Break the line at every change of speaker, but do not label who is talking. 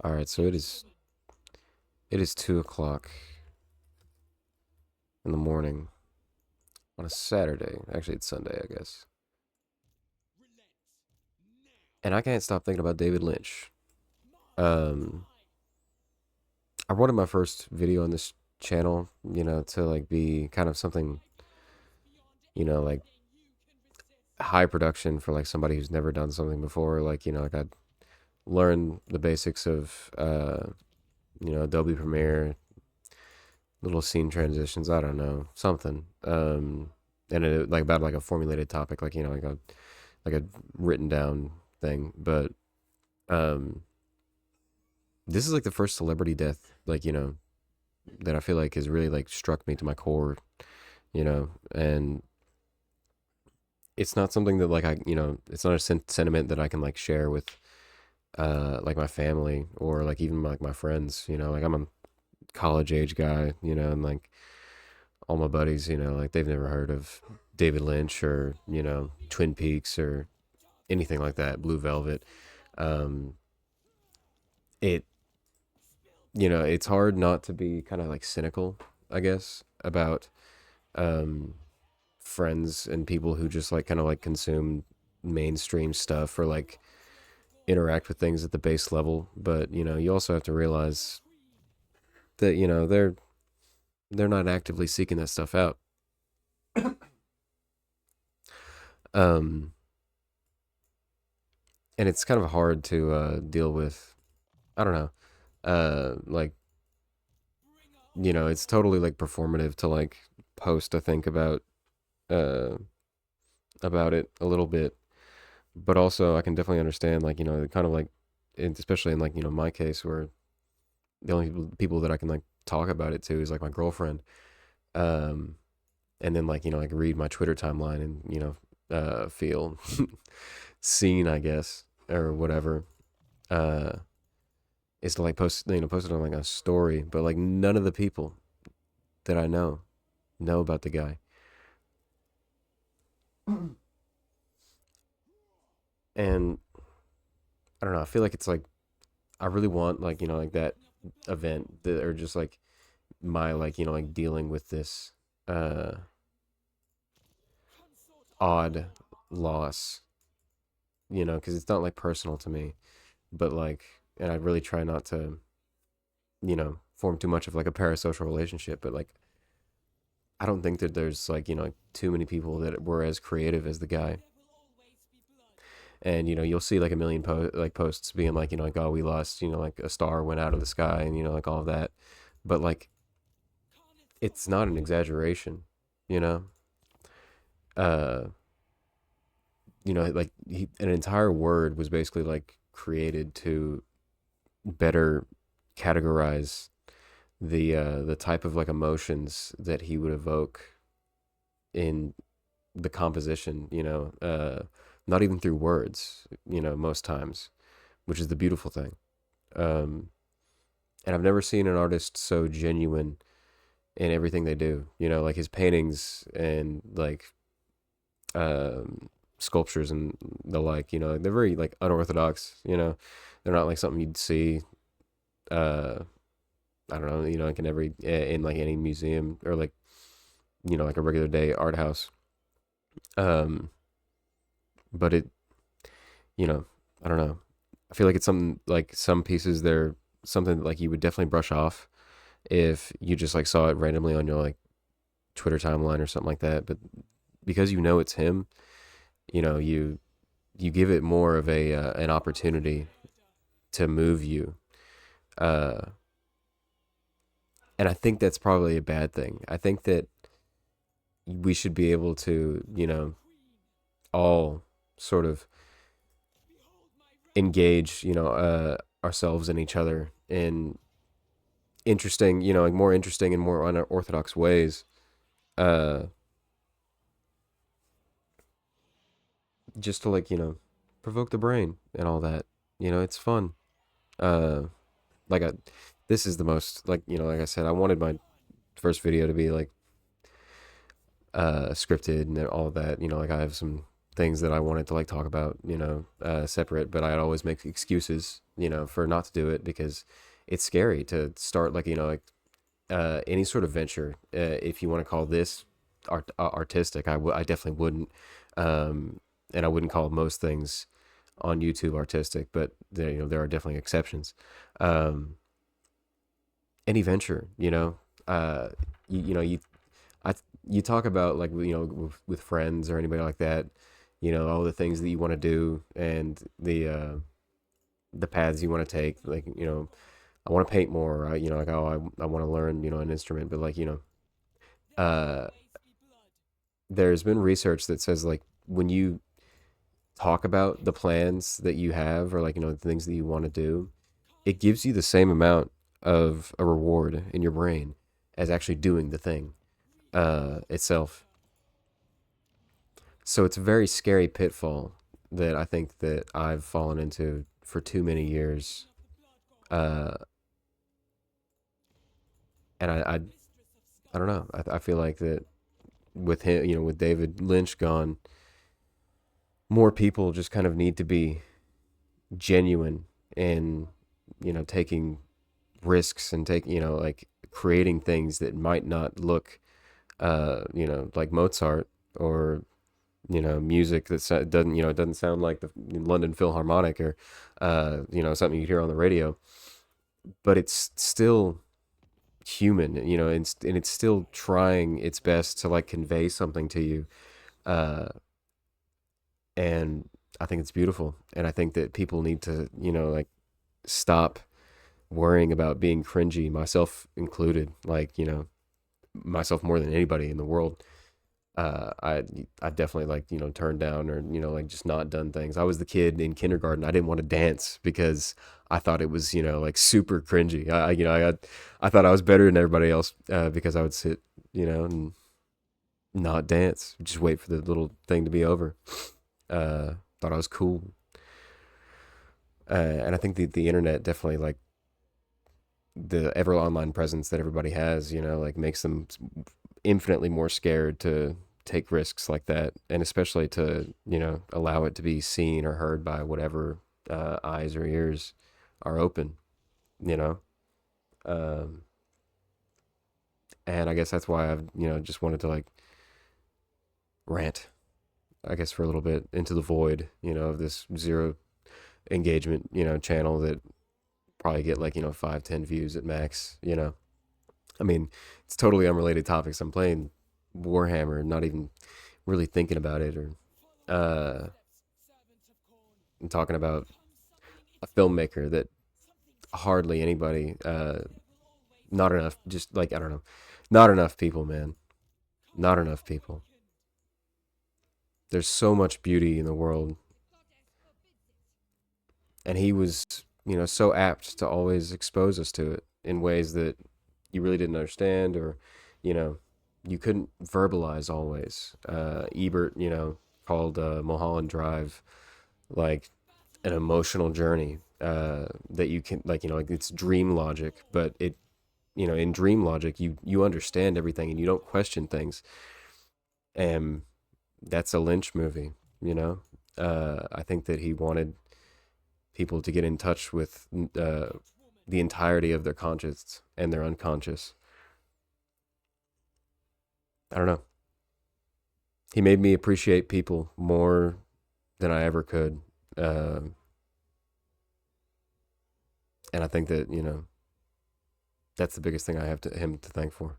All right, so it is 2 o'clock in the morning on a Saturday. Actually, it's Sunday, I guess. And I can't stop thinking about David Lynch. Um, I wanted my first video on this channel, to like be kind of something, like high production for like somebody who's never done something before. Like, like I'd learn the basics of, Adobe Premiere, little scene transitions. I don't know, something. And it, like about like a formulated topic, like like a written down thing. But um, this is like the first celebrity death, like that I feel like has really like struck me to my core, and it's not something that like it's not a sentiment that I can like share with like my family or like even like my friends. Like I'm a college age guy, and like all my buddies, like they've never heard of David Lynch or Twin Peaks or anything like that, Blue Velvet. Um, it it's hard not to be kind of like cynical, I guess, about um, friends and people who just like kind of like consume mainstream stuff or like interact with things at the base level. But you also have to realize that they're not actively seeking that stuff out. Um, and it's kind of hard to deal with. I don't know. Like it's totally like performative to like post. I think uh about it a little bit, but also I can definitely understand like kind of like, especially in like my case where the only people that I can like talk about it to is like my girlfriend, um, and then like like read my Twitter timeline and feel seen, I guess, or whatever. Uh, is to like post it on like a story, but like none of the people that I know about the guy, and I don't know. I feel like it's like I really want like like that event that or just like my like like dealing with this uh odd loss, because it's not like personal to me, but like, and I really try not to form too much of like a parasocial relationship, but like I don't think that there's like too many people that were as creative as the guy. And you'll see like a million like posts being like like, oh, we lost, like a star went out of the sky, and like all of that, but like it's not an exaggeration, you know uh like an entire word was basically like created to better categorize the type of like emotions that he would evoke in the composition, not even through words, most times, which is the beautiful thing. um and I've never seen an artist so genuine in everything they do, like his paintings and like sculptures and the like, they're very like unorthodox, they're not like something you'd see uh I don't know, like in every in like any museum or like like a regular day art house. um but it you know I don't know, I feel like it's something like some pieces they're something that, like you would definitely brush off if you just like saw it randomly on your like Twitter timeline or something like that, but because it's him, you give it more of a an opportunity to move you. uh and I think that's probably a bad thing. I think that we should be able to, all sort of engage, ourselves and each other in interesting, like more interesting and more unorthodox ways. Uh, just to like, provoke the brain and all that. It's fun. Uh, like this is the most like, like I said, I wanted my first video to be like scripted and all that. Like I have some things that I wanted to like talk about, separate, but I'd always make excuses, for not to do it because it's scary to start like, like any sort of venture. If you want to call this artistic, I definitely wouldn't. And I wouldn't call most things on YouTube artistic, but there are definitely exceptions. Um, any venture, uh, you know, I, you talk about like, with friends or anybody like that, all the things that you want to do and the paths you want to take. Like, I want to paint more. Like, oh, I want to learn, an instrument, but like, uh, there's been research that says like when you talk about the plans that you have or like, the things that you want to do, it gives you the same amount of a reward in your brain as actually doing the thing itself. So it's a very scary pitfall that I think that I've fallen into for too many years. Uh, and I don't know. I feel like that with him, with David Lynch gone, more people just kind of need to be genuine in, taking risks and like creating things that might not look, like Mozart or, music that doesn't, it doesn't sound like the London Philharmonic or, something you hear on the radio, but it's still human, and it's still trying its best to like convey something to you. Uh, and I think it's beautiful. And I think that people need to, like stop worrying about being cringy, myself included, like, myself more than anybody in the world. I definitely like, turned down or, like just not done things. I was the kid in kindergarten. I didn't want to dance because I thought it was, like super cringy. I thought I was better than everybody else, because I would sit, and not dance, just wait for the little thing to be over. Thought I was cool. And I think the internet definitely like the ever online presence that everybody has, like makes them infinitely more scared to take risks like that, and especially to allow it to be seen or heard by whatever eyes or ears are open. You know, um, and I guess that's why I've just wanted to like rant, I guess, for a little bit into the void, of this zero engagement, channel that probably get like 5-10 views at max. I mean, it's totally unrelated topics. I'm playing Warhammer, not even really thinking about it, or I'm talking about a filmmaker that hardly anybody, not enough, just like, I don't know, not enough people, man. Not enough people. There's so much beauty in the world, and he was, so apt to always expose us to it in ways that you really didn't understand, or, you know, you couldn't verbalize always. Ebert, called Mulholland Drive like an emotional journey, that you can like, like it's dream logic, but it, in dream logic, you understand everything and you don't question things. And that's a Lynch movie, you know. I think that he wanted people to get in touch with the entirety of their conscious and their unconscious. I don't know. He made me appreciate people more than I ever could. And I think that, that's the biggest thing I have to him to thank for.